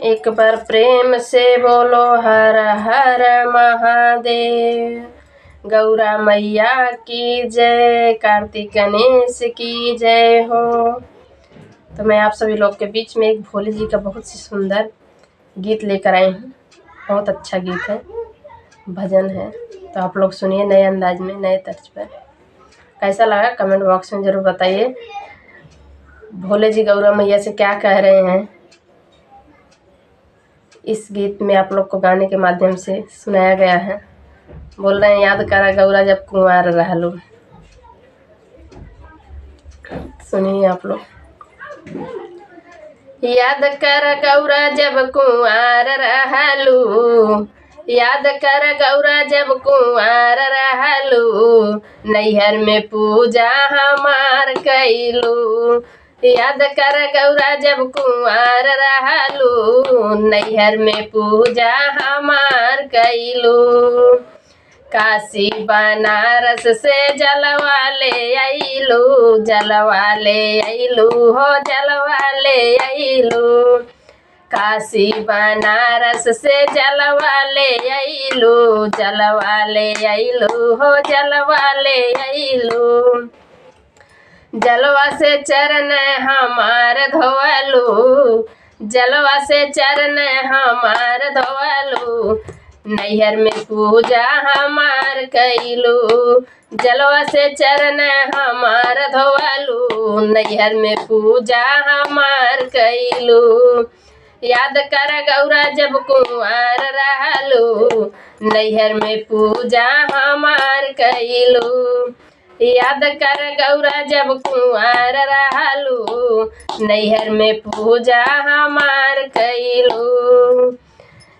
एक बार प्रेम से बोलो हर हर महादेव। गौरा मैया की जय, कार्तिक गणेश की जय हो। तो मैं आप सभी लोग के बीच में एक भोले जी का बहुत ही सुंदर गीत लेकर आई हूँ। बहुत अच्छा गीत है, भजन है। तो आप लोग सुनिए नए अंदाज में, नए तर्ज पर। कैसा लगा कमेंट बॉक्स में ज़रूर बताइए। भोले जी गौरा मैया से क्या कह रहे हैं, इस गीत में आप लोग को गाने के माध्यम से सुनाया गया है। बोल रहे हैं याद करा गौरा जब कुंवार रहलू। सुनिए आप लोग। याद कर गौरा जब कुंवार रहलू, याद कर गौरा जब कुंवार रहलू, नैहर में पूजा हमार कैलू। याद कर गौरा जब कुंवार रहलू, नैहर में पूजा हमार कैलू। काशी बनारस से जलवा ले अइलू, जलवा ले अइलू हो, जलवा ले अइलू। काशी बनारस से जलवा ले अइलू, जलवा ले अइलू हो, जलवा ले अइलू। जलवा से चरण हमार धोवलू, जलवा से चरण हमार धोवलू, नैहर में पूजा हमार कैलू। जलवा से चरण हमार धोवलू, नैहर में पूजा हमार कैलू। याद कर गौरा जब कुंवार रहलू, नैहर में पूजा हमार कैलू। याद कर गौरा जब कुंवार रहलू, नैहर में पूजा हमार कैलू।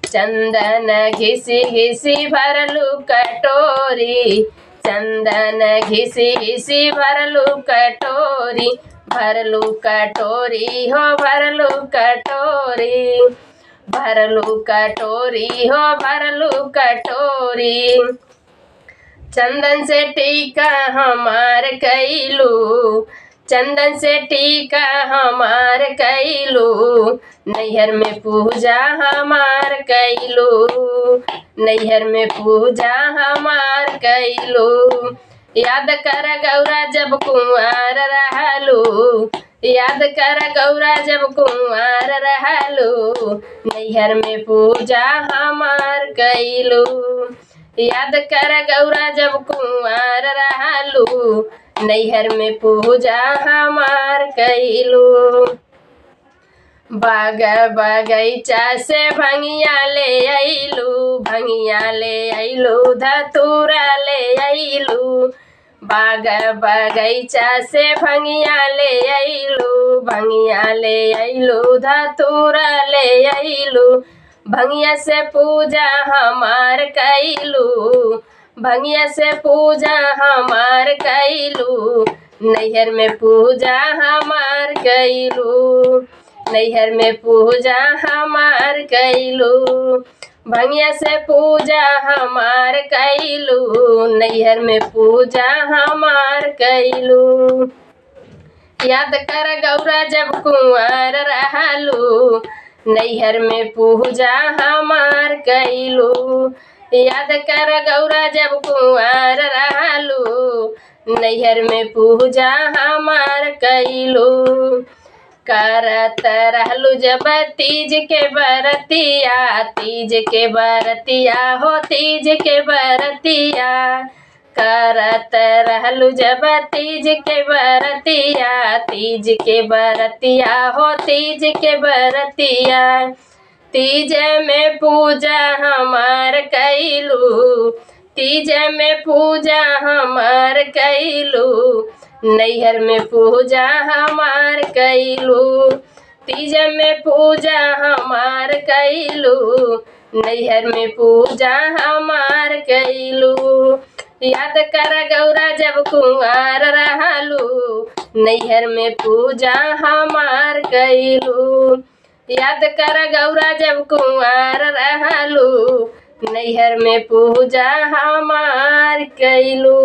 चंदन घिसी घिसी भरलू कटोरी, चंदन घिसी घिसी भरलू कटोरी, भरलू कटोरी हो, भरलू कटोरी, भरलू कटोरी हो, भरलू कटोरी। चंदन से टीका हमार कैलू, चंदन से टीका हमार कैलू, नैहर में पूजा हमार कैलू, नैहर में पूजा हमार कैलू। याद कर गौरा जब कुंवार रहलू, याद कर गौरा जब कुंवार रहलू, नैहर में पूजा हमार कैलू। याद कर गौरा जब कुंवार रहलू, नैहर में पूजा हमार कैलू। बाग बगैचा से भंगिया ले अइलू, भंगिया ले अइलू, धतूरा ले अइलू। बाग बगैचा से भंगिया ले अइलू, भंगिया ले अइलू, धतूरा ले अइलू। भंगिया से पूजा हमार कैलू, भंगिया से पूजा हमार कैलू, नैहर में पूजा हमार कैलू, नैहर में पूजा हमार कैलू। भंगिया से पूजा हमार कैलू, नैहर में पूजा हमार कैलू। याद कर गौरा जब कुंवार रहलू, नैहर में पूजा हमार कैलू। याद कर गौरा जब कुंवार रहलू, नैहर में पूजा हमार कैलू। करत रहलू जब तीज के बरतिया, तीज के बरतिया हो, तीज के बरतिया। करत रहलू जब तीज के बरतिया, तीज के बरतिया हो, तीज के बरतिया। तीज में पूजा हमार कैलू, तीज में पूजा हमार कैलू, नैहर में पूजा हमार कैलू। तीज में पूजा हमार कैलू, नैहर में पूजा हमार कैलू। याद कर गौरा जब कुंवार रहलू, नैहर में पूजा हमार कैलू। याद कर गौरा जब कुंवार रहलू, नैहर में पूजा हमार कैलू।